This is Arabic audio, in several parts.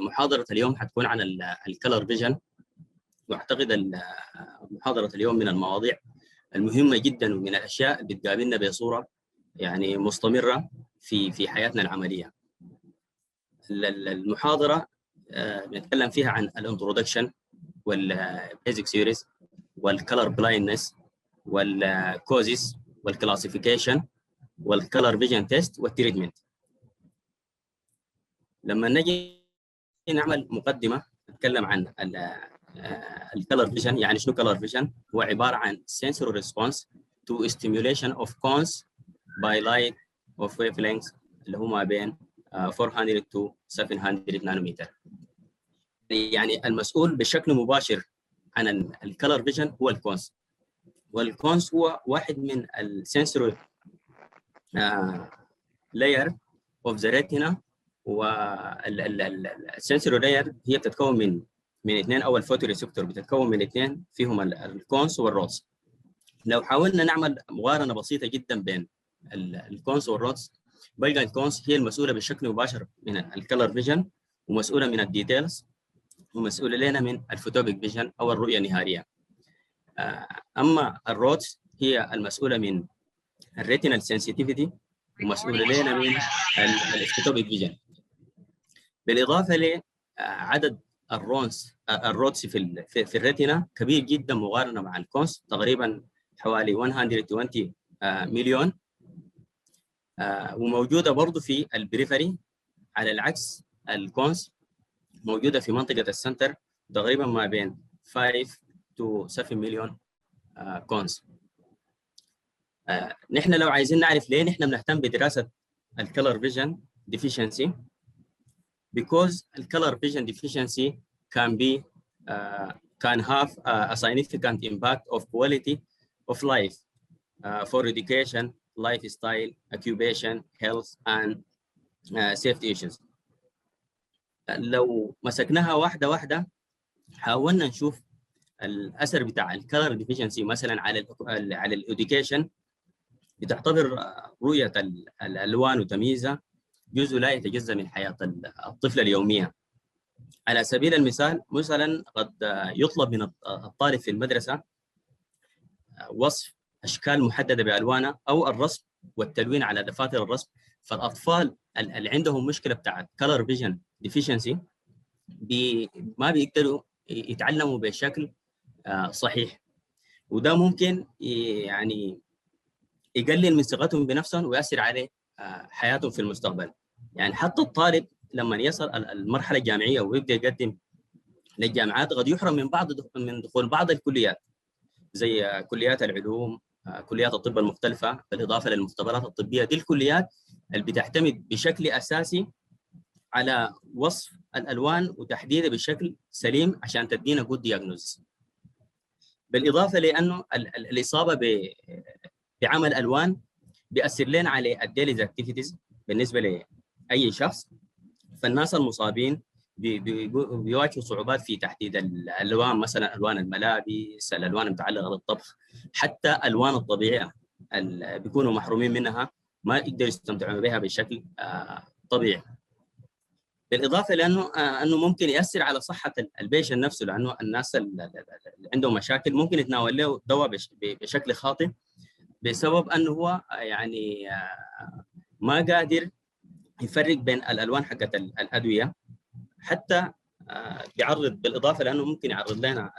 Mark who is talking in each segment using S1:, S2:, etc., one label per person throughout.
S1: محاضرة اليوم حتكون عن الكلر فيجن. واعتقد محاضرة اليوم من المواضيع المهمة جدا ومن الاشياء اللي بتقابلنا بصورة يعني مستمرة في حياتنا العملية. المحاضرة بنتكلم فيها عن الانترودكشن والبيزك سيريز والكلر بلايندنس والكوزيس والكلاسيفيكيشن والكلر فيجن تيست والتريتمنت. لما نجي نعمل مقدمة نتكلم عن الكلر فيجن، يعني شنو كلر فيجن؟ هو عبارة عن sensory response to stimulation of cones by light of wavelengths اللي هو ما بين 400 to 700 نانومتر. يعني المسؤول بشكل مباشر عن الكلر فيجن هو الكونز، والكونز هو واحد من السنسوري layer of the retina. والسنسوري لاير هي بتتكون من اثنين، او الفوتو ريسبتور بتتكون من اثنين فيهم الكونز والرودز. لو حاولنا نعمل مقارنه بسيطه جدا بين الكونز والرودز، بلقى الكونز هي المسؤوله بشكل مباشر من الكلر فيجن، ومسؤوله من الديتيلز، ومسؤوله لنا من الفوتوبيك فيجن او الرؤيه النهاريه. اما الرودز هي المسؤوله من الريتينال سنسيتيفيتي، ومسؤوله لنا من الفوتوبيك فيجن. بالاضافه لعدد الرودز في الريتنا كبير جدا مقارنه مع الكونز، تقريبا حوالي 120 مليون، وموجوده برضه في البريفري. على العكس الكونز موجوده في منطقه السنتر، تقريبا ما بين 5 to 7 مليون كونز. نحن لو عايزين نعرف ليه نحن بنهتم بدراسه الكلر فيجن deficiency، because color vision deficiency can have a significant impact of quality of life for education, lifestyle, occupation, health, and safety issues. لو مسكناها واحدة واحدة حاولنا نشوف الأثر بتاع الكلر ديفيشنسي مثلا على الإديوكيشن. بتعتبر رؤية الألوان وتمييزها جزء لا يتجزأ من حياة الطفل اليومية. على سبيل المثال مثلا قد يطلب من الطالب في المدرسة وصف أشكال محددة بألوانها أو الرسم والتلوين على دفاتر الرسم. فالأطفال اللي عندهم مشكلة بتاعت color vision deficiency ما بيقدروا يتعلموا بشكل صحيح، وده ممكن يعني يقلل من ثقتهم بنفسهم ويأثر على حياتهم في المستقبل. يعني حتى الطالب لما يصل المرحلة الجامعية ويبدأ يقدم للجامعات قد يحرم من دخول بعض الكليات زي كليات العلوم، كليات الطب المختلفة، بالإضافة للمختبرات الطبية. دي الكليات اللي بتعتمد بشكل أساسي على وصف الألوان وتحديدها بشكل سليم عشان تدينا جود دياجنوز. بالإضافة لأنه الإصابة بعمل ألوان بيأثر لنا على الديليز اكتيفيتيز بالنسبة لأي شخص. فالناس المصابين بيواجهوا صعوبات في تحديد الألوان، مثلا ألوان الملابس، الألوان المتعلقة بالطبخ، حتى ألوان الطبيعية اللي بيكونوا محرومين منها ما يقدروا يستمتعوا بها بشكل طبيعي. بالإضافة لأنه ممكن يأثر على صحة البيشن نفسه، لأنه الناس اللي عندهم مشاكل ممكن يتناول له دواء بشكل خاطئ بسبب أنه هو يعني ما قادر يفرق بين الألوان حقت الأدوية. حتى بيعرض بالإضافة لأنه ممكن يعرض لنا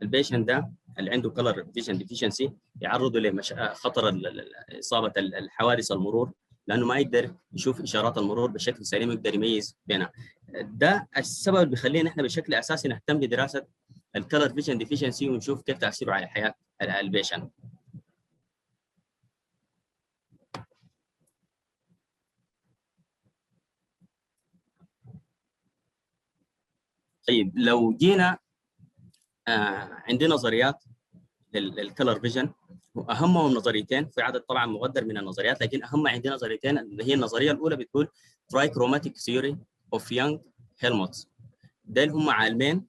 S1: البيشن ده اللي عنده كلر فيجن ديفيشنسي، يعرضه لخطر إصابة الحوادث المرور، لأنه ما يقدر يشوف إشارات المرور بشكل سليم ويقدر يميز بينها. ده السبب اللي بيخلينا إحنا بشكل أساسي نهتم بدراسة الكلر فيجن ديفيشنسي ونشوف كيف تأثيره على حياة البيشن. طيب لو جينا عندنا نظريات للكلر فيجن، واهمهم نظريتين، في عدد طبعا مقدر من النظريات، لكن اهم عندنا نظريتين. اللي هي النظريه الاولى بتقول ترايكروماتيك ثيوري اوف يونغ هيلمولتز. دول هم عالمين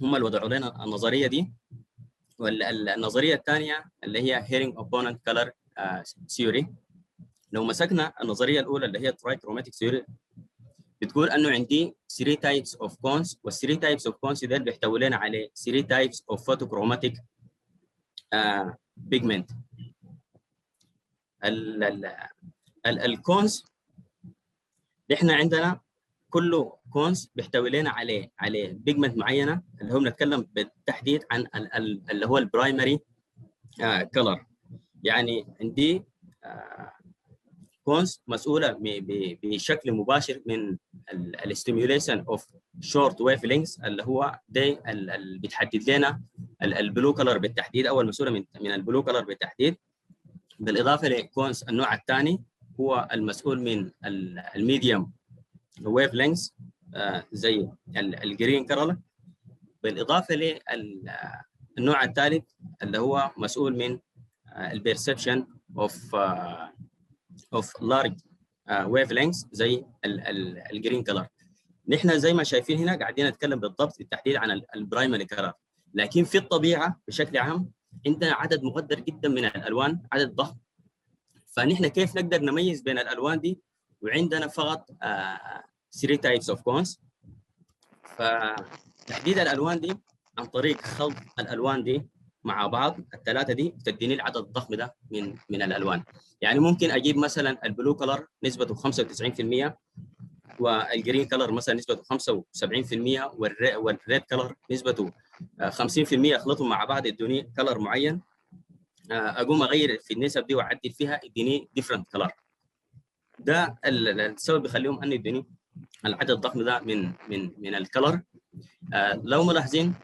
S1: هم اللي وضعوا لنا النظريه دي. والنظريه الثانيه اللي هي هيرنج اوبوننت كلر ثيوري. لو مسكنا النظريه الاولى اللي هي ترايكروماتيك ثيوري، بتقول انه عندي 3 types of cones، وال 3 types of cones دول بيحتوي لنا على 3 types of photochromatic pigment. الكونز احنا عندنا كل كونز بيحتوي لنا على بيجمنت معينه، اللي هو بنتكلم بالتحديد عن اللي هو البرايمري كلر. يعني عندي كونز مسؤوله بشكل مباشر من الاستيميوليشن اوف شورت ويف لينكس، اللي هو ده اللي بتحدد لنا البلو كلر بالتحديد، او المسؤوله من البلو كلر بالتحديد. بالاضافه لكونز النوع الثاني هو المسؤول من الميديوم ويف لينكس زي الجرين كلر. بالاضافه للنوع الثالث اللي هو مسؤول من البيرسبشن اوف لارج ويف لينكس زي الجرين كلر. نحن زي ما شايفين هنا قاعدين نتكلم بالضبط بالتحديد عن البرايمري كلر، لكن في الطبيعه بشكل عام عندنا عدد مقدر جدا من الالوان، عدد ضخم. فنحن كيف نقدر نميز بين الالوان دي وعندنا فقط 3 types of cones؟ فتحديد الالوان دي عن طريق خلط الالوان دي مع بعض، الثلاثه دي بتديني العدد الضخم ده من الالوان. يعني ممكن اجيب مثلا البلو كلر نسبته 95%، والجرين كلر مثلا نسبته 75%، والريد كلر نسبته 50%، اخلطهم مع بعض يدوني كلر معين. اقوم اغير في النسب دي واعدل فيها يديني ديفرنت كلر. ده السبب بيخليهم ان يدوني العدد الضخم ده من الكلر. لو ملاحظين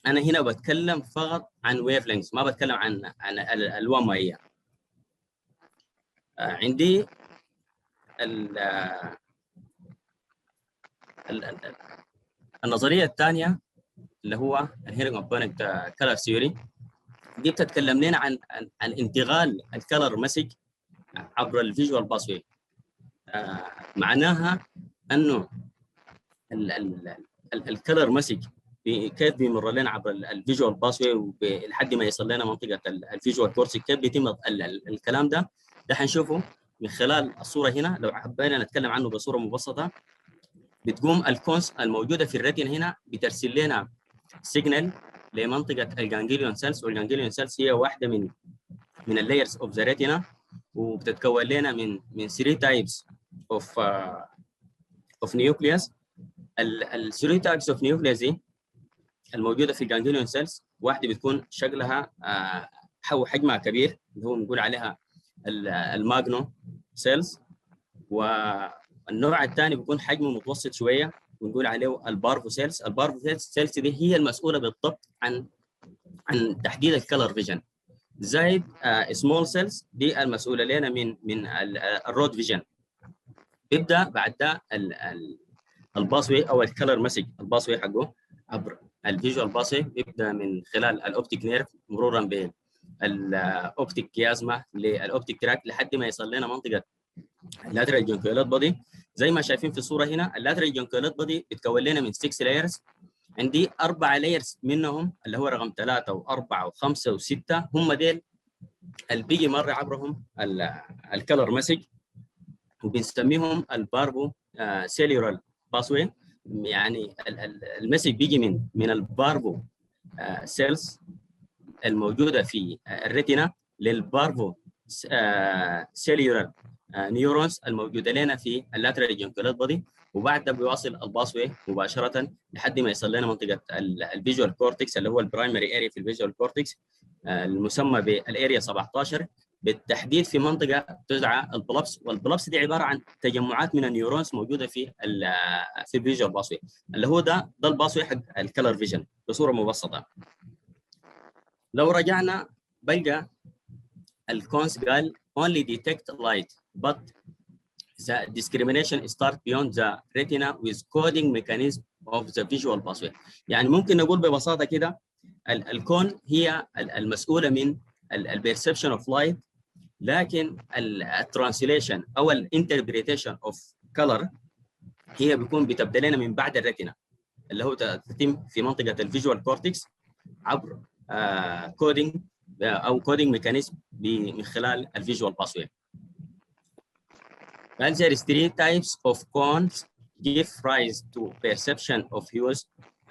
S1: انا هنا بتكلم فقط عن ويف لينكس، ما بتكلم عن الالوان مائيه. عندي النظريه الثانيه اللي هو الهيرنج كومبوننت كلر ثيوري، دي بتتكلم لنا عن انتقال الكلر مسج عبر الفيجوال باسوي. معناها انه الكلر مسج كيف بيمر لنا عبر الفيجوال باسوي لحد ما يصل لنا منطقه الفيجوال كورتكس. كيف بيتم الكلام ده حنشوفه من خلال الصوره هنا. لو حبينا نتكلم عنه بصوره مبسطه، بتقوم الكونس الموجوده في الريتين هنا بترسل لنا سيجنال لمنطقه الجانجليون سيلز، والجانجليون سيلز هي واحده من اللايرز اوف ذا ريتينا، وبتتكون لنا من 3 تايبس اوف نيوكليوس. ال 3 تايبس اوف نيوكليوس دي الموجوده في الجانجليون سيلز، واحده بتكون شكلها حجمها كبير اللي هو بنقول عليها الماجنو سيلز، والنوع الثاني بيكون حجمه متوسط شويه ونقول عليه البارفو سيلز. البارفو سيلز دي هي المسؤوله بالضبط عن تحديد الكلر فيجن، زائد سمول سيلز دي المسؤوله لنا من الرود فيجن. بيبدا بعد ده الباسوي او الكلر مسج، الباسوي حقه عبر الفيجوال باسوي بيبدا من خلال الاوبتيك نيرف مرورا بالاوبتيك كيازما للاوبتيك تراك لحد ما يصل لنا منطقه اللاترال جونكيولات بودي. زي ما شايفين في الصوره هنا، اللاترال جونكيولات بودي بتكون لنا من 6 لايرز. عندي 4 لايرز منهم اللي هو رقم 3 و4 و5 و6 هم ديل اللي بيجي مر عبرهم الكلر مسج، وبنسميهم الباربو سيلولار باسوي. يعني المسج بيجي من الباربو سيلز الموجوده في الريتنا للباربو سيلولار نيورونز الموجوده لنا في اللاترال جونكيولات بودي، وبعد ده بيواصل الباسوي مباشره لحد ما يصل لنا منطقه الفيجوال كورتكس اللي هو البرايمري اريا في الفيجوال كورتكس المسمى بالاريا 17 بالتحديد، في منطقه تدعى البلبس. والبلبس دي عباره عن تجمعات من النيورونز موجوده في الفيجوال باسوي اللي هو ده الباسوي حق الكلر فيجن بصوره مبسطه. لو رجعنا بلقى الكونس قال only detect light but the discrimination start beyond the retina with coding mechanism of the visual pathway. يعني ممكن نقول ببساطه كده الكون هي المسؤوله من البيرسبشن اوف لايت، لكن الترانسليشن او الانتربريتيشن اوف كلر هي بيكون بتبدا لنا من بعد الريتنا اللي هو تتم في منطقه الفيجوال كورتكس عبر كودينج او كودينج ميكانيزم من خلال الفيجوال باسوي. There is 3 types of cones give rise to perception of hues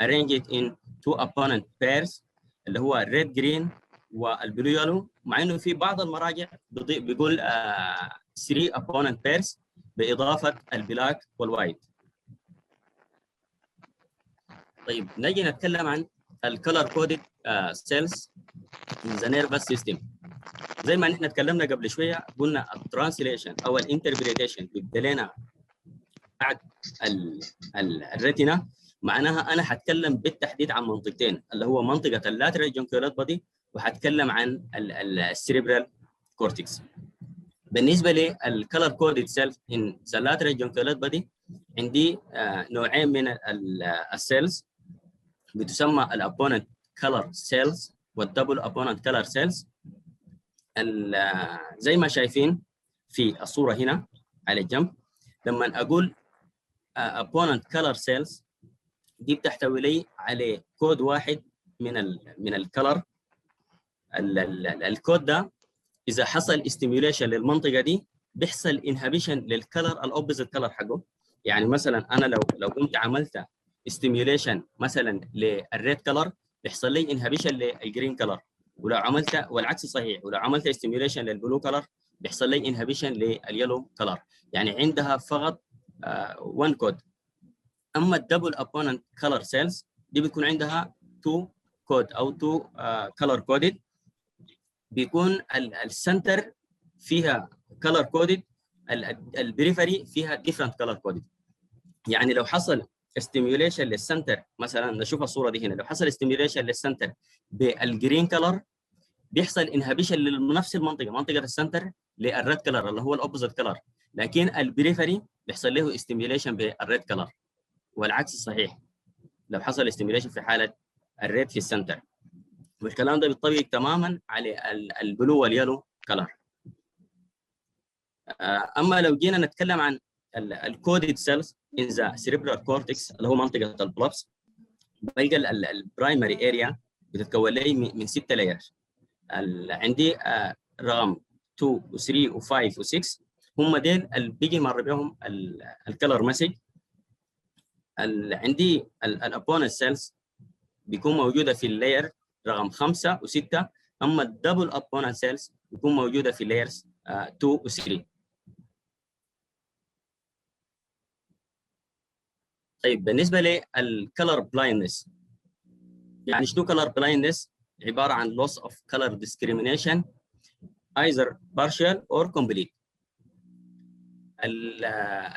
S1: arranged in two opponent pairs اللي هو red green والبلو يلو، مع انه في بعض المراجع بيقول 3 opponent pairs باضافه البلاك والوايت. طيب نجي نتكلم عن الكلر كودد سيلز in the nervous system. زي ما نحن تكلمنا قبل شويه قلنا الترانسليشن او الانتربريتيشن بيبدا لنا بعد الريتنا، معناها انا حتكلم بالتحديد عن منطقتين اللي هو منطقه اللاترال جونكيولات بودي وحتكلم عن السيريبرال كورتكس. بالنسبه للكلر كودد سيلز ان ذا لاترال جونكيولات بودي عندي نوعين من السيلز بتسمى الابوننت كلر سيلز والدبل ابوننت كلر سيلز. زي ما شايفين في الصوره هنا على الجنب، لما اقول opponent color cells دي بتحتوي لي على كود واحد من الكلر. الكود ده اذا حصل استيميوليشن للمنطقه دي بيحصل انهبيشن للكلر الاوبوزيت كلر حقه. يعني مثلا انا لو قمت عملت استيميوليشن مثلا للريد كلر بيحصل لي انهبيشن للجرين كلر، ولو عملت والعكس صحيح، ولو عملت استيميوليشن للبلو كلر بيحصل لي انهبيشن لليلو كلر. يعني عندها فقط one كود. اما الدبل ابوننت كلر سيلز دي بيكون عندها 2 كود او 2 كلر كودد، بيكون السنتر فيها كلر كودد، البريفري فيها ديفرنت كلر كودد. يعني لو حصل استيميوليشن للسنتر، مثلا نشوف الصوره دي هنا، لو حصل استيميوليشن للسنتر بالجرين كلر بيحصل انهبيشن لنفس المنطقه، منطقه السنتر للريد كلر اللي هو الاوبوزيت كلر، لكن البريفري بيحصل له استيميوليشن بالريد كلر، والعكس صحيح لو حصل استيميوليشن في حاله الريد في السنتر. والكلام ده بيطبق تماما على البلو واليلو كلر. اما لو جينا نتكلم عن الكودد سيلز ان ذا سيريبرال كورتكس اللي هو منطقه البلبس، بلقى البرايمري اريا بتتكون لي من 6 لايرز. عندي رقم 2 و3 و5 و6 هم ديل اللي بيجي مر بهم الكلر مسج. عندي الابوننت سيلز بيكون موجوده في اللاير رقم 5 و6، اما الدبل ابوننت سيلز بيكون موجوده في اللايرز 2 و3. طيب بالنسبه للكلر بلايندنس، يعني شنو كلر بلايندنس؟ عباره عن loss of color discrimination either partial or complete.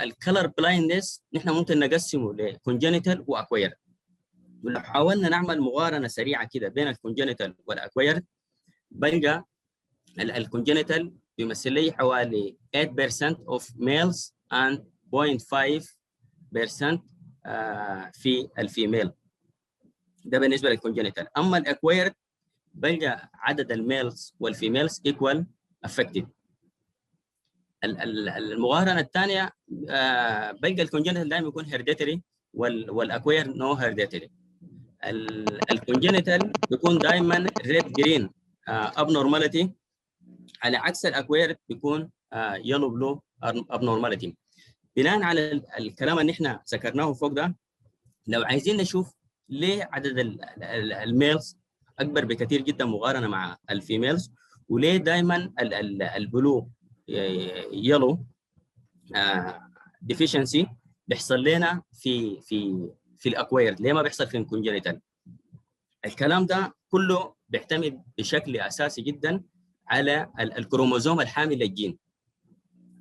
S1: الكلر بلايندنس نحن ممكن نقسمه لكونجنتال واكويرد، ولو حاولنا نعمل مقارنه سريعه كده بين الكونجنتال والاكويرد بلقى الكونجنتال بيمثل لي حوالي 8% of males and 0.5% في الفيميل. ده بالنسبه للكونجنتال. اما الاكويرد بلقى عدد الميلز والفيميلز ايكوال افكتد. المقارنه الثانيه بلقى الكونجنتال دائما يكون هيرديتري والاكوير نو هيرديتري. الكونجنتال بيكون دائما ريد جرين ابنورماليتي، على عكس الاكوير بيكون يلو بلو ابنورماليتي. بناء على الكلام اللي احنا ذكرناه فوق ده، لو عايزين نشوف ليه عدد الميلز اكبر بكثير جدا مقارنه مع الفيميلز، وليه دائما البلو يلو ديفيشنسي بيحصل لنا في الاكويرد، ليه ما بيحصل في الكونجنتال؟ الكلام ده كله بيعتمد بشكل اساسي جدا على الكروموزوم الحامل للجين.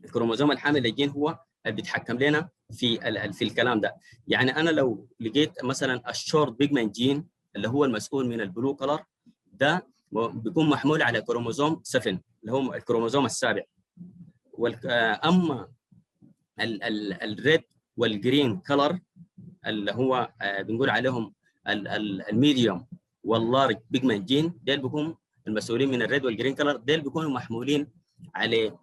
S1: الكروموزوم الحامل للجين هو اللي بيتحكم لنا في الكلام ده. يعني انا لو لقيت مثلا الشورت بيجمنت جين اللي هو المسؤول من البلو كلر، ده بيكون محمول على كروموزوم 7 اللي هو الكروموزوم السابع. اما الريد والجرين كلر اللي هو بنقول عليهم الميديوم واللارج بيجمنت جين، ديل بيكونوا المسؤولين من الريد والجرين كلر، ديل بيكونوا محمولين على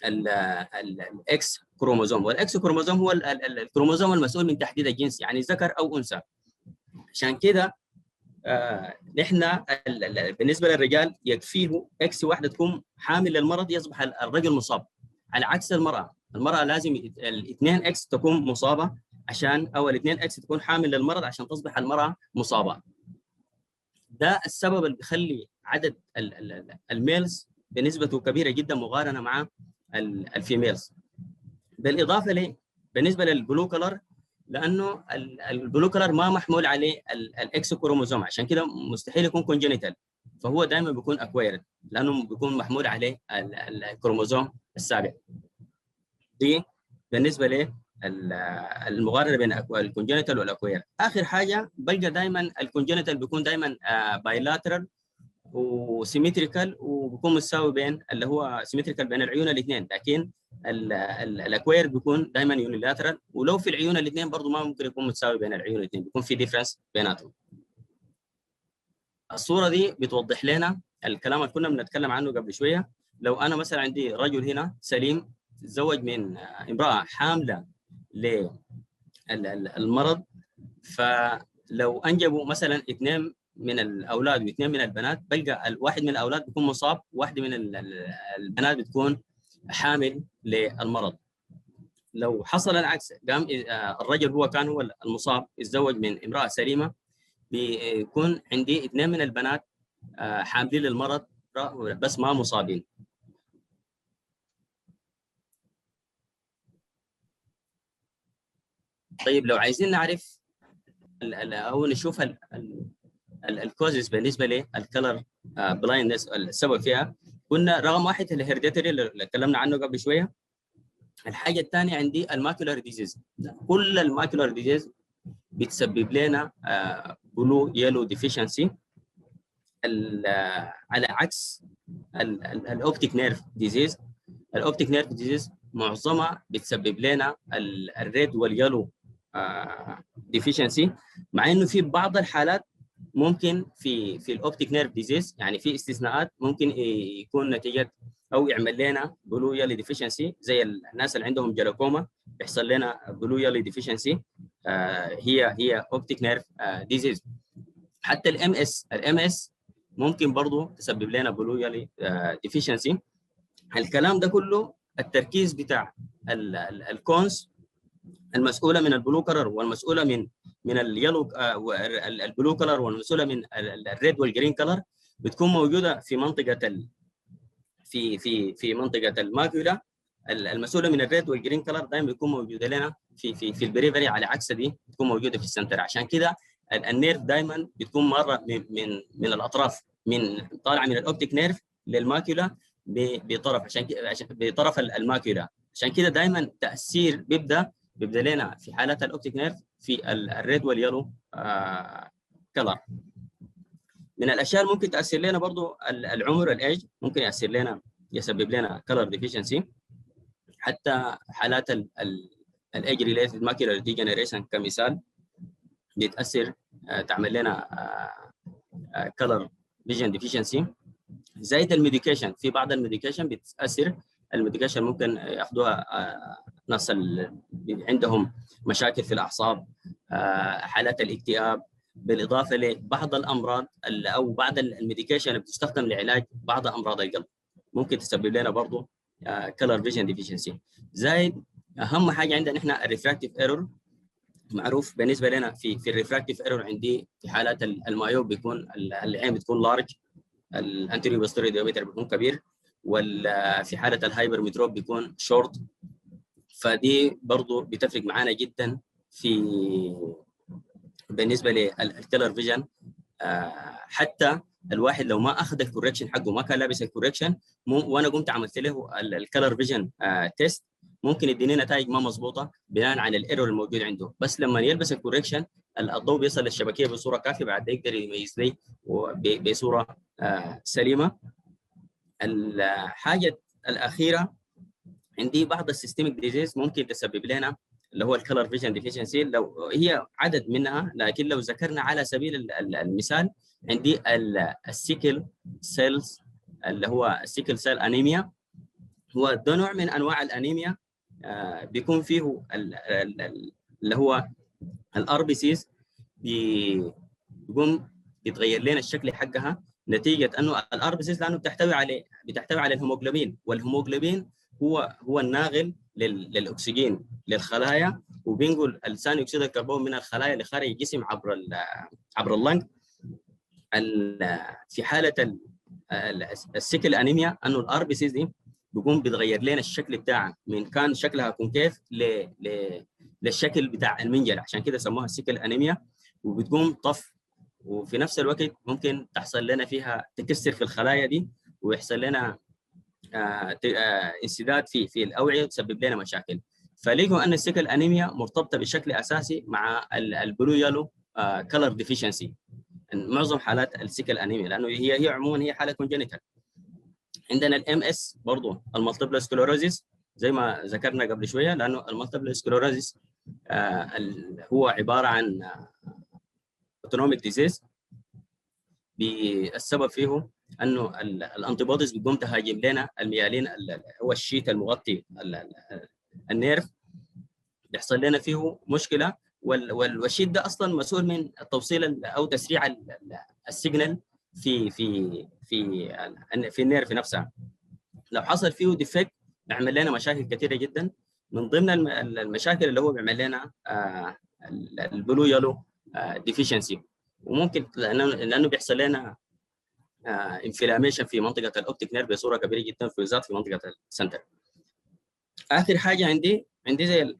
S1: الاكس كروموزوم. والاكس كروموزوم هو الكروموزوم المسؤول من تحديد الجنس، يعني ذكر او انثى. عشان كده نحن بالنسبه للرجال يكفيه اكس واحده تكون حامل للمرض يصبح الرجل مصاب، على عكس المراه المراه لازم الاثنين اكس تكون مصابه عشان، او الاثنين اكس تكون حامل للمرض عشان تصبح المراه مصابه. ده السبب اللي بيخلي عدد الميلز بنسبته كبيره جدا مقارنه مع الفيميلز. بالاضافه ل بالنسبه للبلو كلر، لانه البلو كلر ما محمول عليه الاكس كروموزوم، عشان كده مستحيل يكون كونجينيتال، فهو دائما بيكون اكويرد لانه بيكون محمول عليه الكروموزوم السابع. دي بالنسبه ل المقارنه بين الكونجينيتال والاكوير. اخر حاجه بلقى دائما الكونجينيتال بيكون دائما بايلاترال وسيمتريكال، وبيكون مساوي بين اللي هو سيمتريكال بين العيون الاثنين، لكن الاكوير بيكون دائما يونيلاترال، ولو في العيون الاثنين برضه ما ممكن يكون متساوي بين العيون الاثنين، بيكون في ديفرنس بيناتهم. الصوره دي بتوضح لنا الكلام اللي كنا بنتكلم عنه قبل شويه. لو انا مثلا عندي رجل هنا سليم تزوج من امراه حامله للمرض، فلو انجبوا مثلا اثنين من الاولاد واثنين من البنات، بلقى الواحد من الاولاد بيكون مصاب، واحده من البنات بتكون حامل للمرض. لو حصل العكس، قام الرجل كان هو المصاب، يتزوج من امراه سليمه، بيكون عندي اثنين من البنات حاملين للمرض بس ما مصابين. طيب لو عايزين نعرف او نشوف الكوزز بالنسبه للكلر بلايندنس، السبب فيها قلنا رقم واحد الهيرديتري اللي اتكلمنا عنه قبل شويه. الحاجه الثانيه عندي الماكولار ديزيز. كل الماكولار ديزيز بتسبب لنا بلو يلو ديفيشنسي، على عكس الاوبتيك نيرف ديزيز. الاوبتيك نيرف ديزيز معظمها بتسبب لنا الريد واليلو ديفيشنسي، مع انه في بعض الحالات ممكن في الاوبتيك نيرف ديزيز، يعني في استثناءات ممكن يكون نتيجه او يعمل لنا بلو يلي ديفيشنسي، زي الناس اللي عندهم جلاكوما بيحصل لنا بلو يلي ديفيشنسي، هي اوبتيك نيرف ديزيز. حتى الام اس ممكن برضه تسبب لنا بلو يلي ديفيشنسي. الكلام ده كله التركيز بتاع الكونز المسؤوله من البلو كلر والمسؤوله من اليلو البلو كلر والمسؤوله من الريد والجرين كلر، بتكون موجوده في منطقه في منطقه الماكولا. المسؤوله من الريد والجرين كلر دائما بيكون موجوده لنا في البريفري، على عكس دي بتكون موجوده في السنتر. عشان كده النيرف دائما بتكون مره من الاطراف، طالعه من الاوبتيك نيرف للماكولا بطرف، عشان بطرف الماكولا. عشان كده دائما التاثير بيبدا لنا في حالات الاوبتيك نيرف في الريد واليلو كلر. من الاشياء اللي ممكن تاثر لنا برضو العمر، الايج ممكن يسبب لنا كلر ديفيشنسي. حتى حالات الايج ريليتد ماكيولار ديجنريشن كمثال بيتاثر، تعمل لنا كلر فيجن ديفيشنسي. زائد الميديكيشن، في بعض الميديكيشن بتاثر. الميديكيشن ممكن ياخذوها ناس عندهم مشاكل في الاعصاب، حالات الاكتئاب، بالاضافه لبعض الامراض او بعض الميديكيشن اللي بتستخدم لعلاج بعض امراض القلب ممكن تسبب لنا برضه كلر فيجن ديفيشنسي. زائد اهم حاجه عندنا احنا الريفراكتيف ايرور، معروف بالنسبه لنا في الريفراكتيف ايرور. عندي في حالات المايوب بيكون العين بتكون لارج، الانتيريور بوستيريور ديامتر بيكون كبير، وفي حاله الهايبر متروب بيكون شورت. فدي برضه بتفرق معانا جدا في بالنسبه للكلر فيجن. حتى الواحد لو ما اخذ الكوركشن حقه، ما كان لابس الكوركشن، وانا قمت عملت له الكلر فيجن تيست، ممكن يديني نتائج ما مضبوطه بناء على الايرور الموجود عنده. بس لما يلبس الكوركشن الضوء بيصل للشبكيه بصوره كافيه، بعد يقدر يميز لي بصوره سليمه. الحاجه الاخيره عندي بعض السيستميك ديزيز ممكن تسبب لنا اللي هو الكلر فيجن ديفيشنسي، لو هي عدد منها، لكن لو ذكرنا على سبيل المثال عندي السيكل سيلز، اللي هو السيكل سيل انيميا. هو ده نوع من انواع الانيميا، بيكون فيه اللي هو الار بي سيز بيقوم بيتغير لنا الشكل حقها نتيجه انه الار بي سيز لانه بتحتوي على الهيموجلوبين، والهيموجلوبين هو الناقل للاكسجين للخلايا، وبينقل ثاني اكسيد الكربون من الخلايا لخارج الجسم عبر اللنج. في حاله السيكل انيميا انه الار بي سيز دي بيقوم بيتغير لنا الشكل بتاعها من كان شكلها كونكيف للشكل بتاع المنجل، عشان كده سموها السيكل انيميا، وبتقوم طف، وفي نفس الوقت ممكن تحصل لنا فيها تكسر في الخلايا دي، ويحصل لنا انسداد في الاوعيه وتسبب لنا مشاكل. فلقوا ان السيكل انيميا مرتبطه بشكل اساسي مع البلو يلو كلر ديفيشنسي، معظم حالات السيكل انيميا، لانه هي عموما هي حاله كونجنيتال. عندنا الام اس برضه المالتيبل سكلوروزيس زي ما ذكرنا قبل شويه، لانه المالتيبل سكلوروزيس هو عباره عن اوتونوميك ديزيز. السبب فيه انه الانتيبوديز بتقوم تهاجم لنا الميالين، هو الشيت المغطي النيرف، بيحصل لنا فيه مشكله، والشيت ده اصلا مسؤول من توصيل او تسريع السيجنال في النيرف نفسها. لو حصل فيه ديفكت بيعمل لنا مشاكل كثيره جدا، من ضمن المشاكل اللي هو بيعمل لنا البلو يلو ديفيشنسي، وممكن لانه بيحصل لنا انفلاميشن في منطقه الاوبتيك نيرف بصوره كبيره جدا، في بالذات في منطقه السنتر. اخر حاجه عندي زي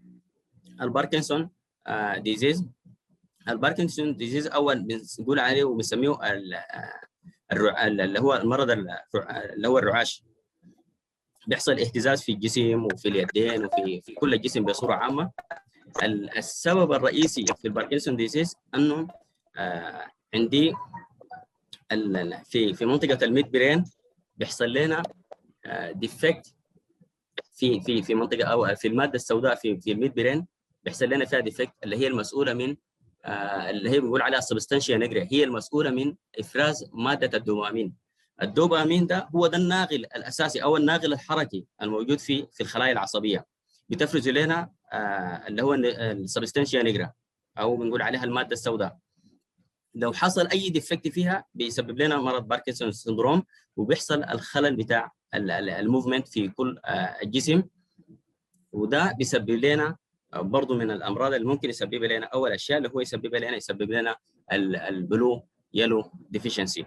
S1: الباركنسون ديزيز. الباركنسون ديزيز اول بنقول عليه وبنسميه اللي هو المرض اللي هو الرعاش. بيحصل اهتزاز في الجسم وفي اليدين وفي كل الجسم بصوره عامه. السبب الرئيسي في الباركنسون ديزيز انه عندي في منطقه الميد برين بيحصل لنا ديفكت في منطقه او في الماده السوداء في الميد برين، بيحصل لنا فيها ديفكت اللي هي المسؤوله من اللي هي بنقول عليها سبستانشيا نيجرا، هي المسؤوله من افراز ماده الدوبامين. الدوبامين ده هو ده الناقل الاساسي او الناقل الحركي الموجود في الخلايا العصبيه، بتفرز لنا اللي هو السبستانشيا نيجرا او بنقول عليها الماده السوداء. لو حصل اي ديفكت فيها بيسبب لنا مرض باركنسون سندروم، وبيحصل الخلل بتاع الموفمنت في كل الجسم، وده بيسبب لنا برضه من الامراض اللي ممكن يسبب لنا اول اشياء اللي هو يسبب لنا البلو يلو ديفيشنسي.